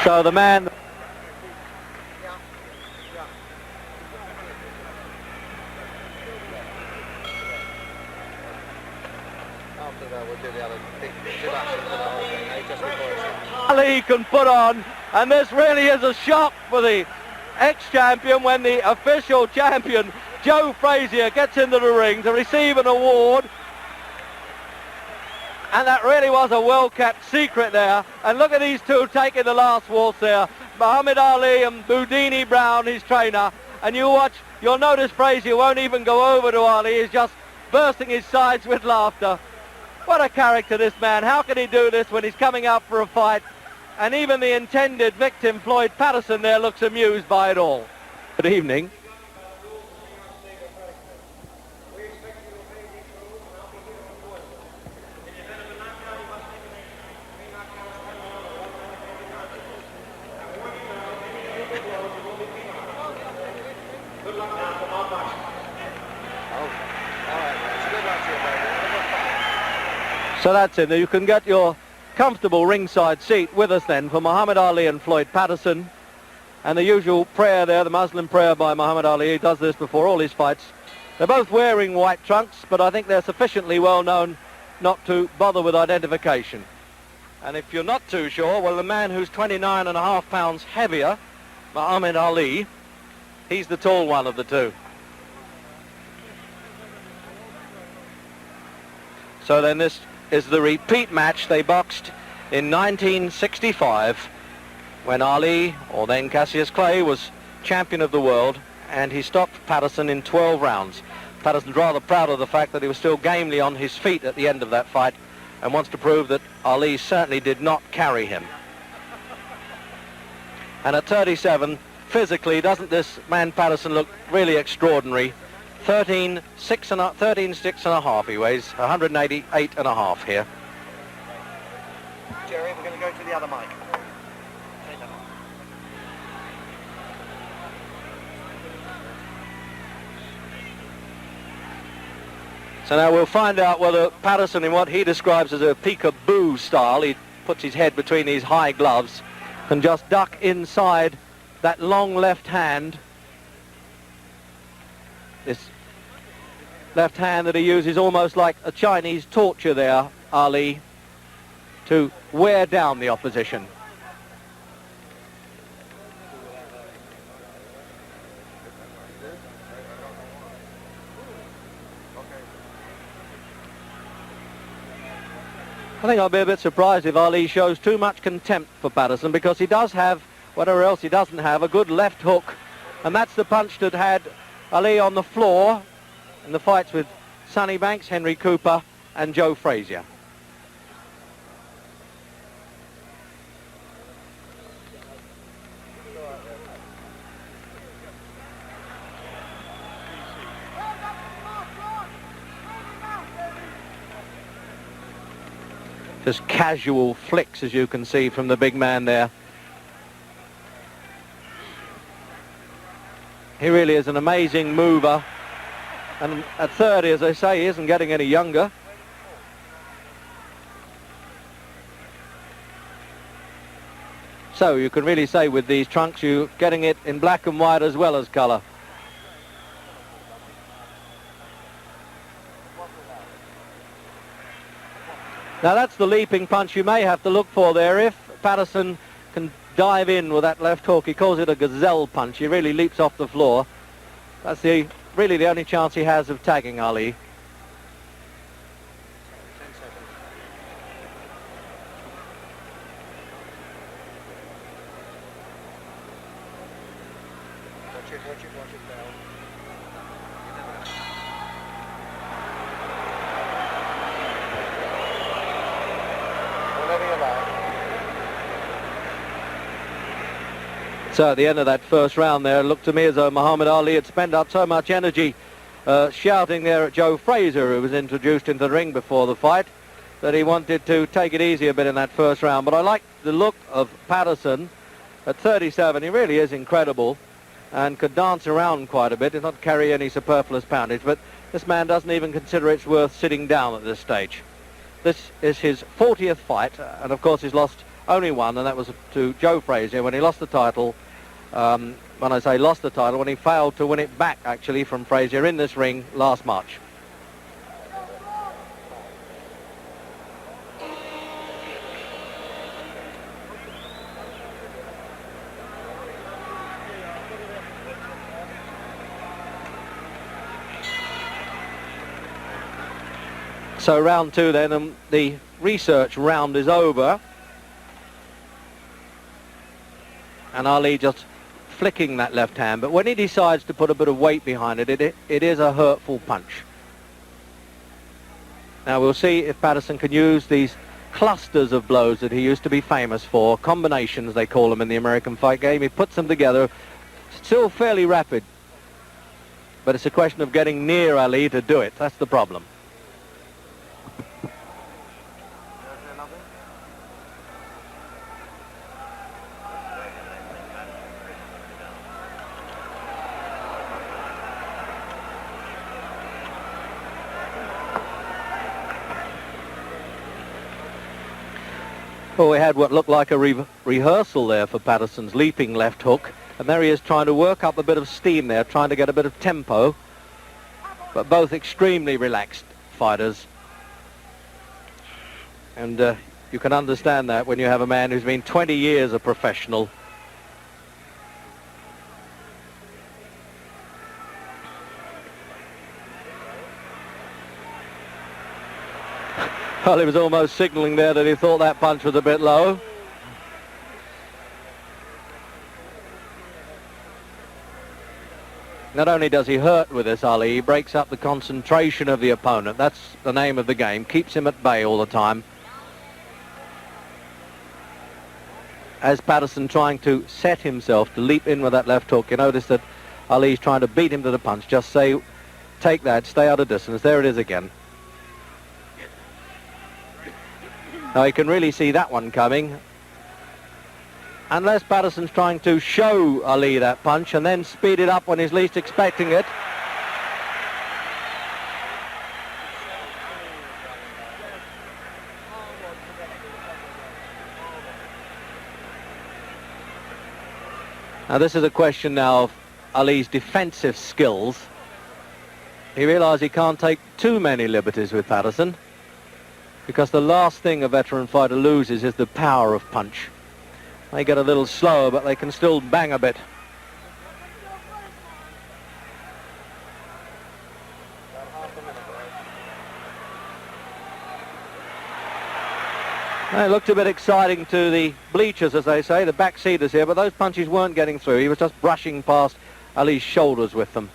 So the man... Ali can put on, and this really is a shock for the ex-champion when the official champion Joe Frazier gets into the ring to receive an award. And that really was a well-kept secret there. And look at these two taking the last waltz there. Muhammad Ali and Boudini Brown, his trainer. And you watch, you'll notice Frazier won't even go over to Ali. He's just bursting his sides with laughter. What a character, this man. How can he do this when he's coming up for a fight? And even the intended victim, Floyd Patterson, there looks amused by it all. Good evening. So that's it. You can get your comfortable ringside seat with us then for Muhammad Ali and Floyd Patterson. And the usual prayer there, the Muslim prayer by Muhammad Ali. He does this before all his fights. They're both wearing white trunks, but I think they're sufficiently well known not to bother with identification. And if you're not too sure, well, the man who's 29.5 pounds heavier, Muhammad Ali, he's the tall one of the two. So then this is the repeat match. They boxed in 1965 when Ali, or then Cassius Clay, was champion of the world, and he stopped Patterson in 12 rounds. Patterson's rather proud of the fact that he was still gamely on his feet at the end of that fight and wants to prove that Ali certainly did not carry him. And at 37, physically, doesn't this man Patterson look really extraordinary? 13.6 and a half he weighs, 188.5 here. Jerry, we're going to go to the other mic. So now we'll find out whether Patterson, in what he describes as a peekaboo style, he puts his head between these high gloves, can just duck inside that long left hand. This left hand that he uses almost like a Chinese torture there, Ali, to wear down the opposition. I think I'll be a bit surprised if Ali shows too much contempt for Patterson, because he does have, whatever else he doesn't have, a good left hook. And that's the punch that had Ali on the floor in the fights with Sonny Banks, Henry Cooper and Joe Frazier. Just casual flicks, as you can see from the big man there. He really is an amazing mover. And at 30, as I say, he isn't getting any younger. So you can really say with these trunks, you're getting it in black and white as well as colour. Now that's the leaping punch you may have to look for there. If Patterson can dive in with that left hook, he calls it a gazelle punch. He really leaps off the floor. That's really the only chance he has of tagging Ali. Watch it down. Whenever you like. So at the end of that first round there, it looked to me as though Muhammad Ali had spent up so much energy shouting there at Joe Frazier, who was introduced into the ring before the fight, that he wanted to take it easy a bit in that first round. But I like the look of Patterson at 37. He really is incredible and could dance around quite a bit and not carry any superfluous poundage. But this man doesn't even consider it's worth sitting down at this stage. This is his 40th fight, and of course he's lost only one, and that was to Joe Frazier when he lost the title. When I say lost the title, when he failed to win it back, actually, from Frazier in this ring last March. So round two then, and the research round is over. And Ali just flicking that left hand, but when he decides to put a bit of weight behind it, it is a hurtful punch. Now we'll see if Patterson can use these clusters of blows that he used to be famous for, combinations they call them in the American fight game. He puts them together, still fairly rapid, but it's a question of getting near Ali to do it. That's the problem. Well, we had what looked like a rehearsal there for Patterson's leaping left hook, and there he is trying to work up a bit of steam there, trying to get a bit of tempo, but both extremely relaxed fighters. And you can understand that when you have a man who's been 20 years a professional. Well, he was almost signalling there that he thought that punch was a bit low. Not only does he hurt with this, Ali, he breaks up the concentration of the opponent. That's the name of the game. Keeps him at bay all the time. As Patterson trying to set himself to leap in with that left hook, you notice that Ali's trying to beat him to the punch. Just say, take that, stay out of distance. There it is again. Now you can really see that one coming. Unless Patterson's trying to show Ali that punch and then speed it up when he's least expecting it. Now this is a question now of Ali's defensive skills. He realised he can't take too many liberties with Patterson, because the last thing a veteran fighter loses is the power of punch. They get a little slower, but they can still bang a bit. It looked a bit exciting to the bleachers, as they say, the backseaters here, but those punches weren't getting through. He was just brushing past Ali's shoulders with them.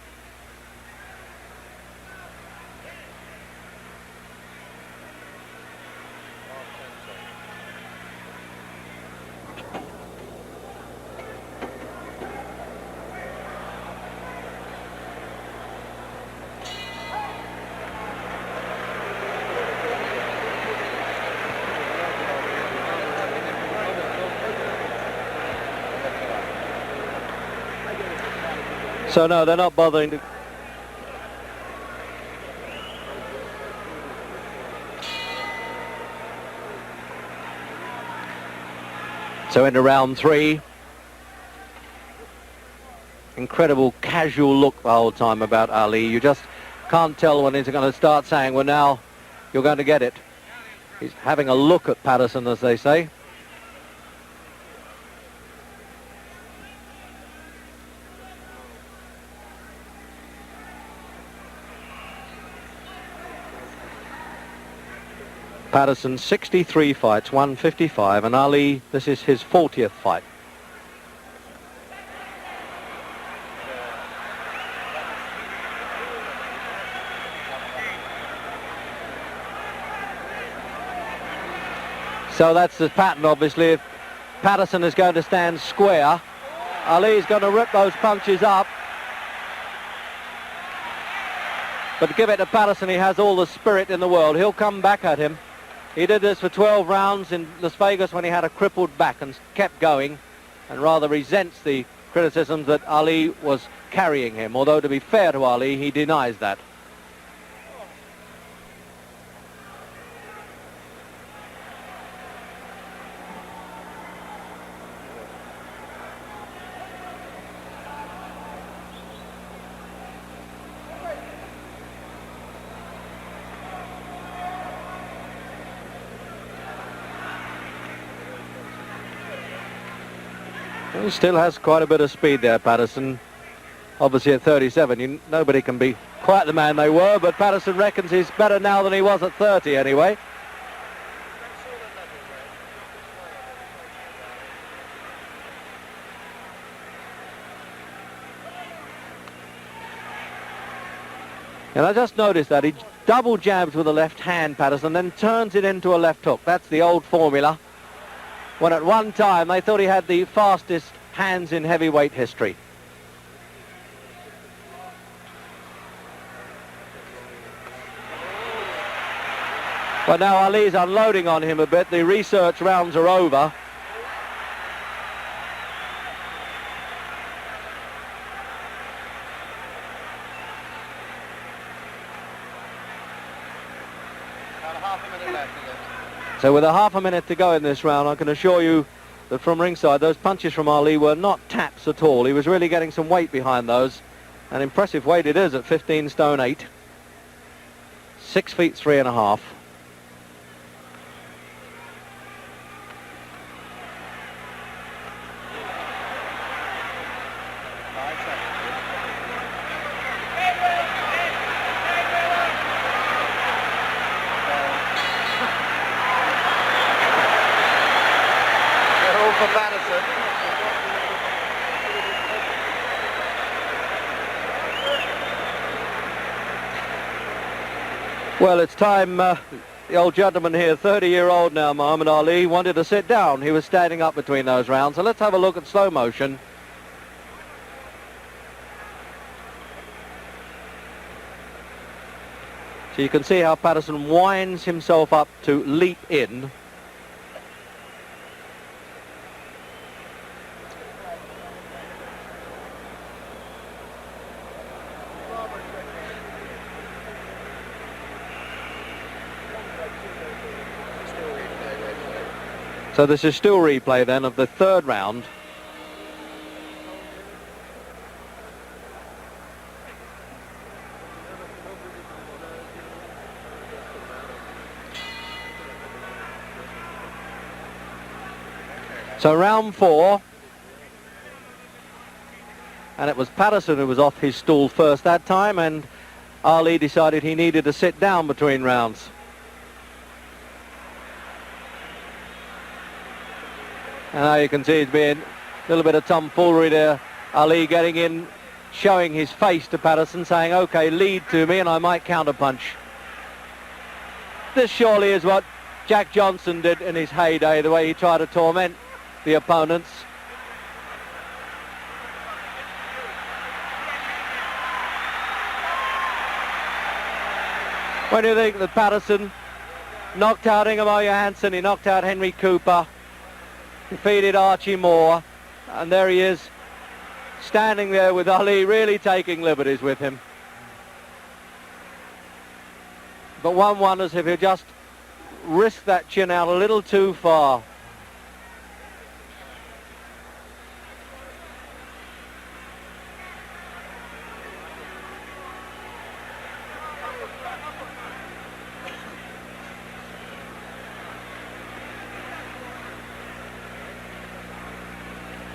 So no, they're not bothering to... So into round three. Incredible casual look the whole time about Ali. You just can't tell when he's going to start saying, well, now you're going to get it. He's having a look at Patterson, as they say. Patterson 63 fights, 155, and Ali, this is his 40th fight. So that's the pattern, obviously. If Patterson is going to stand square, Ali's going to rip those punches up. But give it to Patterson, he has all the spirit in the world. He'll come back at him. He did this for 12 rounds in Las Vegas when he had a crippled back and kept going, and rather resents the criticisms that Ali was carrying him, although to be fair to Ali, he denies that. He still has quite a bit of speed there, Patterson. Obviously at 37, nobody can be quite the man they were, but Patterson reckons he's better now than he was at 30 anyway. And I just noticed that he double jabs with the left hand, Patterson, then turns it into a left hook. That's the old formula. When at one time they thought he had the fastest hands in heavyweight history. But now Ali's unloading on him a bit. The research rounds are over. So with a half a minute to go in this round, I can assure you that from ringside, those punches from Ali were not taps at all. He was really getting some weight behind those. An impressive weight it is at 15 stone 8. 6 feet 3.5. For Madison. Well, it's time, the old gentleman here, 30-year-old now, Muhammad Ali, wanted to sit down. He was standing up between those rounds. So let's have a look at slow motion. So you can see how Patterson winds himself up to leap in. So this is still replay then of the third round. So round 4, and it was Patterson who was off his stool first that time, and Ali decided he needed to sit down between rounds. And now you can see it's been a little bit of tomfoolery there. Ali getting in, showing his face to Patterson, saying, okay, lead to me and I might counterpunch. This surely is what Jack Johnson did in his heyday, the way he tried to torment the opponents. When you think that Patterson knocked out Ingemar Johansson, he knocked out Henry Cooper, defeated Archie Moore, and there he is standing there with Ali, really taking liberties with him. But one wonders if he'll just risk that chin out a little too far.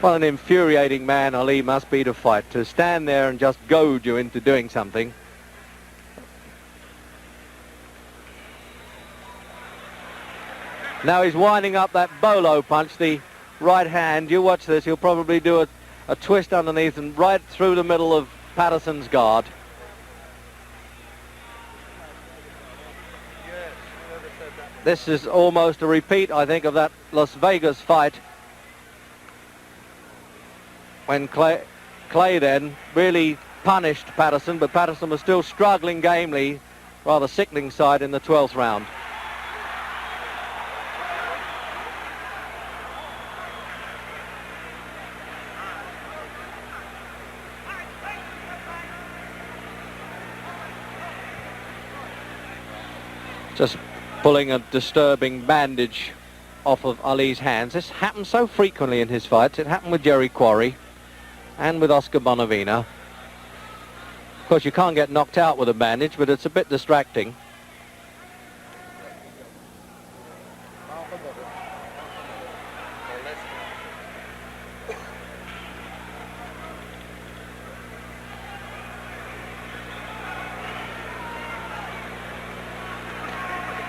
What an infuriating man Ali must be to fight, to stand there and just goad you into doing something. Now he's winding up that bolo punch, the right hand. You watch this, he'll probably do a twist underneath and right through the middle of Patterson's guard. This is almost a repeat, I think, of that Las Vegas fight, when Clay then really punished Patterson, but Patterson was still struggling gamely, rather sickening side in the 12th round. Just pulling a disturbing bandage off of Ali's hands. This happens so frequently in his fights. It happened with Jerry Quarry and with Oscar Bonavina. Of course, you can't get knocked out with a bandage, but it's a bit distracting.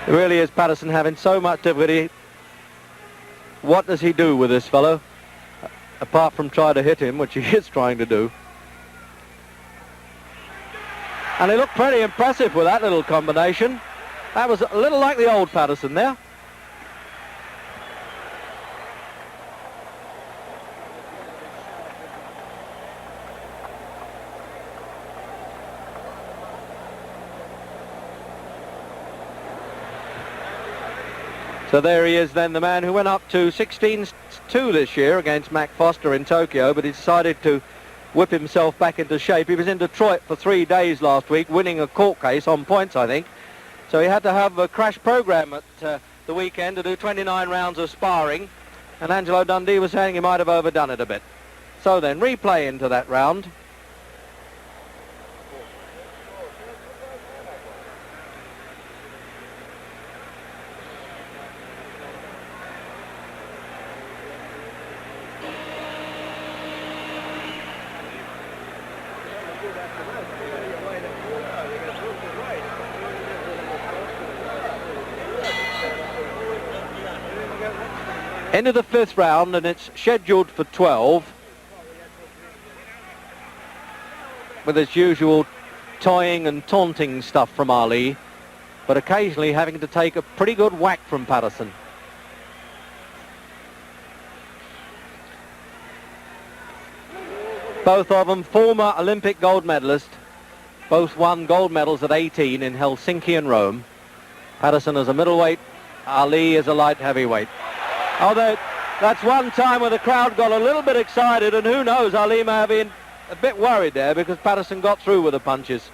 It really is Patterson having so much difficulty. What does he do with this fellow? Apart from try to hit him, which he is trying to do. And he looked pretty impressive with that little combination. That was a little like the old Patterson there. So there he is then, the man who went up to 16-2 this year against Mac Foster in Tokyo, but he decided to whip himself back into shape. He was in Detroit for 3 days last week, winning a court case on points, I think. So he had to have a crash program at the weekend to do 29 rounds of sparring, and Angelo Dundee was saying he might have overdone it a bit. So then, replay into that round. Into the 5th round, and it's scheduled for 12, with its usual toying and taunting stuff from Ali, but occasionally having to take a pretty good whack from Patterson. Both of them former Olympic gold medalists, both won gold medals at 18 in Helsinki and Rome. Patterson as a middleweight, Ali as a light heavyweight. Although that's one time where the crowd got a little bit excited, and who knows, Ali may have been a bit worried there because Patterson got through with the punches.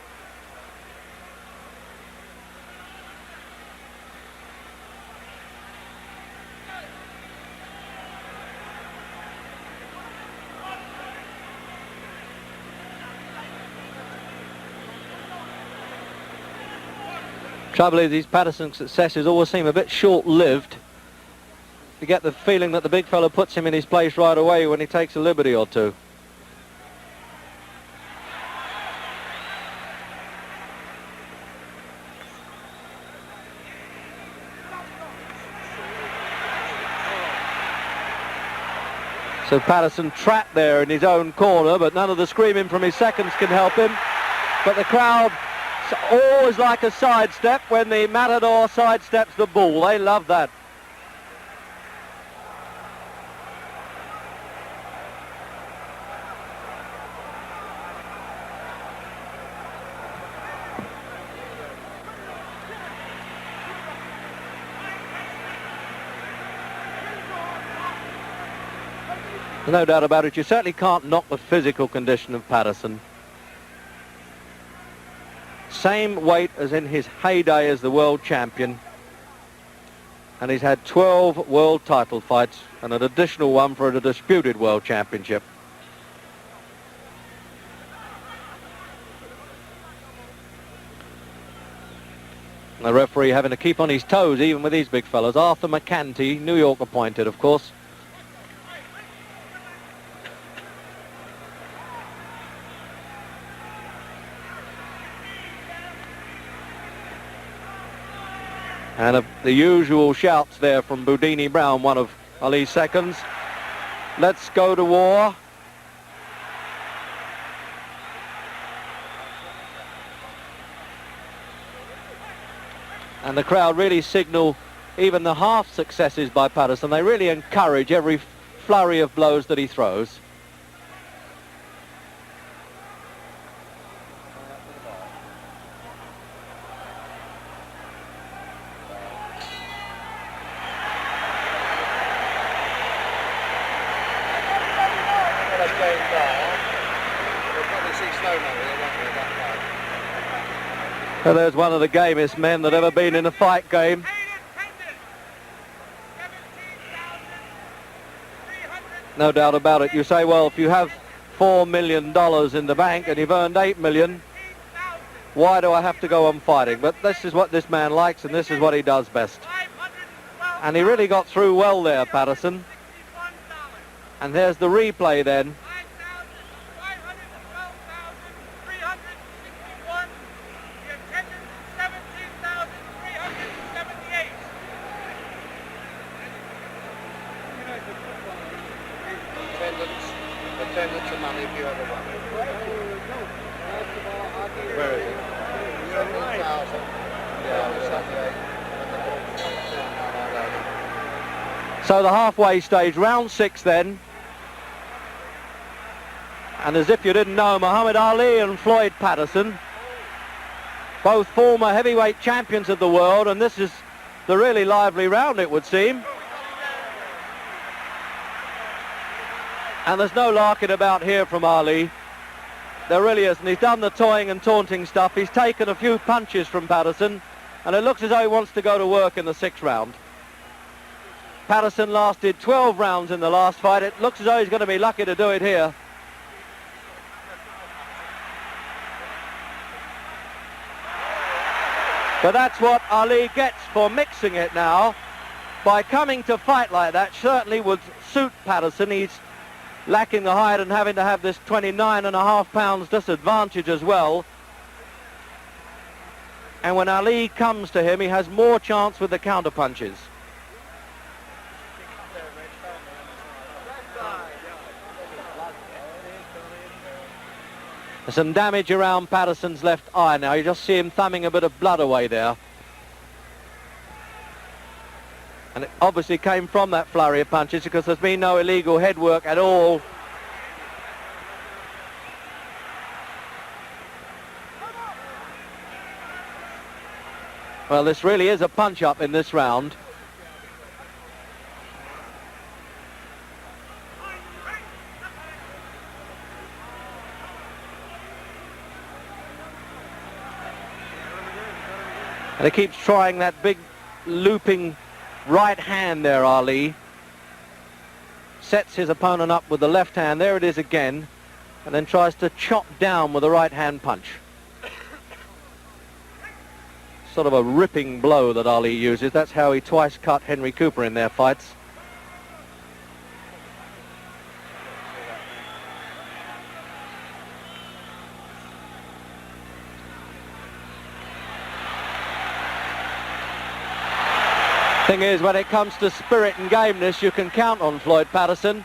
Trouble is, these Patterson successes always seem a bit short-lived. You get the feeling that the big fella puts him in his place right away when he takes a liberty or two. So Patterson trapped there in his own corner, but none of the screaming from his seconds can help him. But the crowd always like a sidestep when the matador sidesteps the bull. They love that. No doubt about it, you certainly can't knock the physical condition of Patterson. Same weight as in his heyday as the world champion. And he's had 12 world title fights and an additional one for a disputed world championship. And the referee having to keep on his toes even with these big fellas. Arthur McCanty, New York appointed, of course. And the usual shouts there from Boudini Brown, one of Ali's seconds. Let's go to war. And the crowd really signal even the half successes by Patterson. They really encourage every flurry of blows that he throws. So there's one of the gamest men that ever been in a fight game. No doubt about it. You say, well, if you have $4 million in the bank and you've earned $8 million, why do I have to go on fighting? But this is what this man likes, and this is what he does best. And he really got through well there, Patterson. And there's the replay then. independence of money if you ever won it. Where is it? 17,000. So the halfway stage, round 6 then. And as if you didn't know, Muhammad Ali and Floyd Patterson, both former heavyweight champions of the world, and this is the really lively round, it would seem. And there's no larking about here from Ali. There really isn't. He's done the toying and taunting stuff. He's taken a few punches from Patterson, and it looks as though he wants to go to work in the 6th round. Patterson lasted 12 rounds in the last fight. It looks as though he's going to be lucky to do it here. But that's what Ali gets for mixing it now. By coming to fight like that certainly would suit Patterson. He's lacking the height and having to have this 29.5 pounds disadvantage as well. And when Ali comes to him, he has more chance with the counter punches. There's some damage around Patterson's left eye now. You just see him thumbing a bit of blood away there. And it obviously came from that flurry of punches because there's been no illegal head work at all. Well, this really is a punch-up in this round. And he keeps trying that big looping right hand there, Ali. Sets his opponent up with the left hand. There it is again. And then tries to chop down with the right hand punch. Sort of a ripping blow that Ali uses. That's how he twice cut Henry Cooper in their fights. Thing is, when it comes to spirit and gameness, you can count on Floyd Patterson.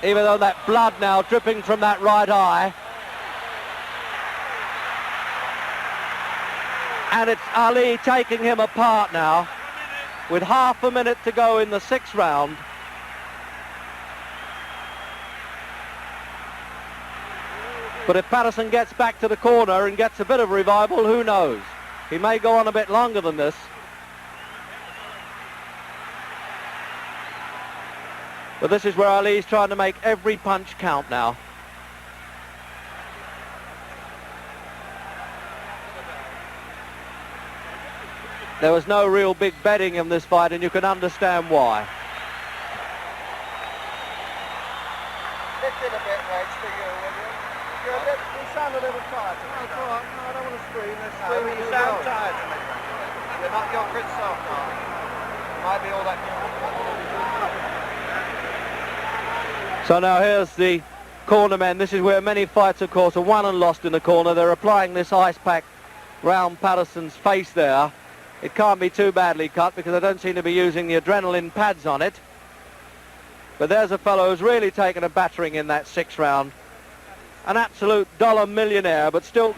Even though that blood now dripping from that right eye. And it's Ali taking him apart now, with half a minute to go in the 6th round. But if Patterson gets back to the corner and gets a bit of revival, who knows? He may go on a bit longer than this. But this is where Ali's trying to make every punch count now. There was no real big betting in this fight, and you can understand why. Lift it a bit, Reg, for you, will you? You sound a little tired to me. That's all right. No, I don't want to scream. No, you sound tired to me. You're not your fit self, darling. Might be all that. So now here's the corner men. This is where many fights, of course, are won and lost in the corner. They're applying this ice pack round Patterson's face there. It can't be too badly cut because they don't seem to be using the adrenaline pads on it. But there's a fellow who's really taken a battering in that 6th round. An absolute dollar millionaire, but still.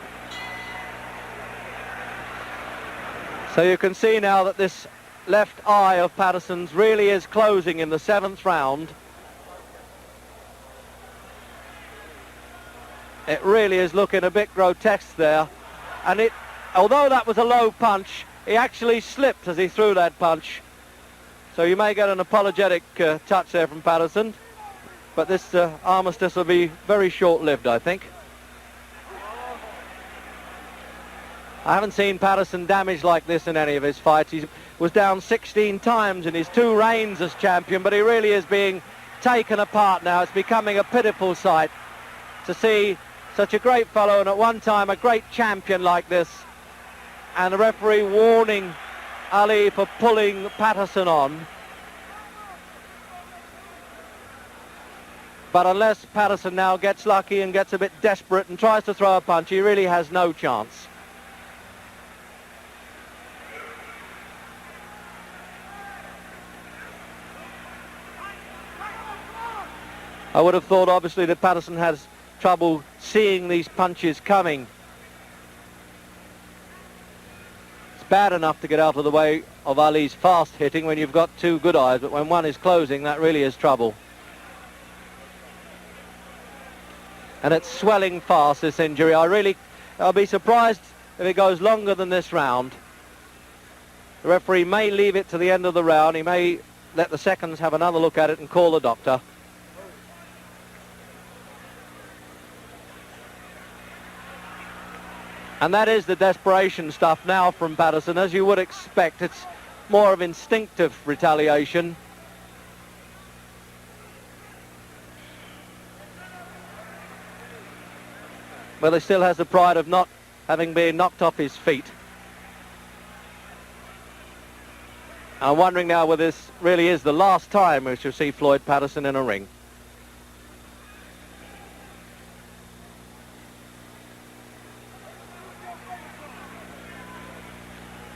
So you can see now that this left eye of Patterson's really is closing in the 7th round. It really is looking a bit grotesque there. And although that was a low punch, he actually slipped as he threw that punch. So you may get an apologetic touch there from Patterson. But this armistice will be very short-lived, I think. I haven't seen Patterson damaged like this in any of his fights. He was down 16 times in his 2 reigns as champion, but he really is being taken apart now. It's becoming a pitiful sight to see such a great fellow and at one time a great champion like this, and the referee warning Ali for pulling Patterson on. But unless Patterson now gets lucky and gets a bit desperate and tries to throw a punch, he really has no chance. I would have thought, obviously, that Patterson has trouble seeing these punches coming. It's bad enough to get out of the way of Ali's fast hitting when you've got two good eyes, but when one is closing, that really is trouble. And it's swelling fast, this injury. I'll be surprised if it goes longer than this round. The referee may leave it to the end of the round. He may let the seconds have another look at it and call the doctor. And that is the desperation stuff now from Patterson. As you would expect, it's more of instinctive retaliation. But he still has the pride of not having been knocked off his feet. I'm wondering now whether this really is the last time we shall see Floyd Patterson in a ring.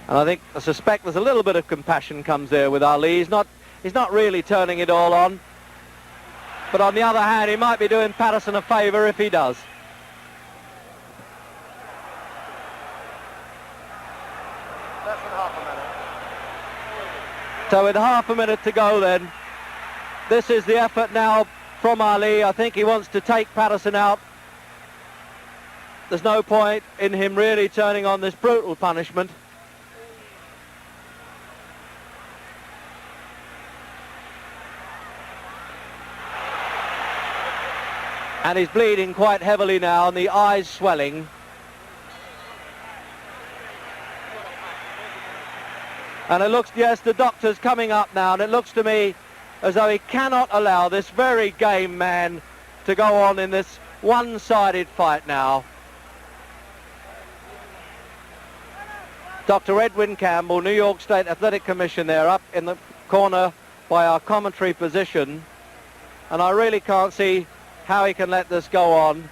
And I suspect there's a little bit of compassion comes there with Ali. He's not really turning it all on. But on the other hand, he might be doing Patterson a favour if he does. Less than half a minute. So with half a minute to go then, this is the effort now from Ali. I think he wants to take Patterson out. There's no point in him really turning on this brutal punishment. And he's bleeding quite heavily now, and the eyes swelling. And it looks, yes, the doctor's coming up now, and it looks to me as though he cannot allow this very game man to go on in this one-sided fight now. Dr. Edwin Campbell, New York State Athletic Commission there, up in the corner by our commentary position. And I really can't see how he can let this go on.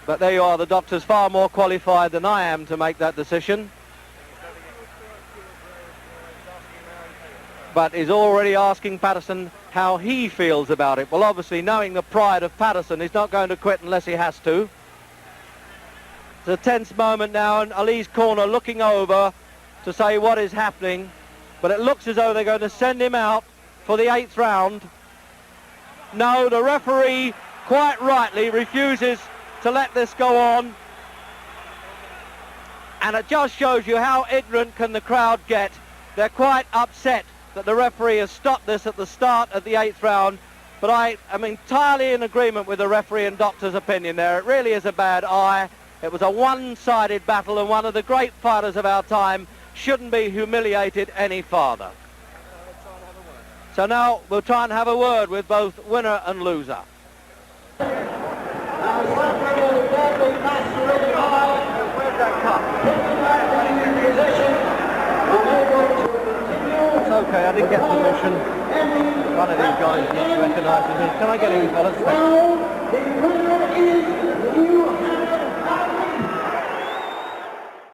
But there you are, the doctor's far more qualified than I am to make that decision. But he's already asking Patterson how he feels about it. Well, obviously, knowing the pride of Patterson, he's not going to quit unless he has to. It's a tense moment now, and Ali's corner looking over to say what is happening. But it looks as though they're going to send him out for the 8th round. No, the referee, quite rightly, refuses to let this go on. And it just shows you how ignorant can the crowd get. They're quite upset that the referee has stopped this at the start of the 8th round. But I am entirely in agreement with the referee and doctor's opinion there. It really is a bad eye. It was a one-sided battle, and one of the great fighters of our time shouldn't be humiliated any farther. So now we'll try and have a word with both winner and loser. Where's that cup? It's okay, I didn't get permission. One of these guys recognises me. Can I get in, fellas? The winner is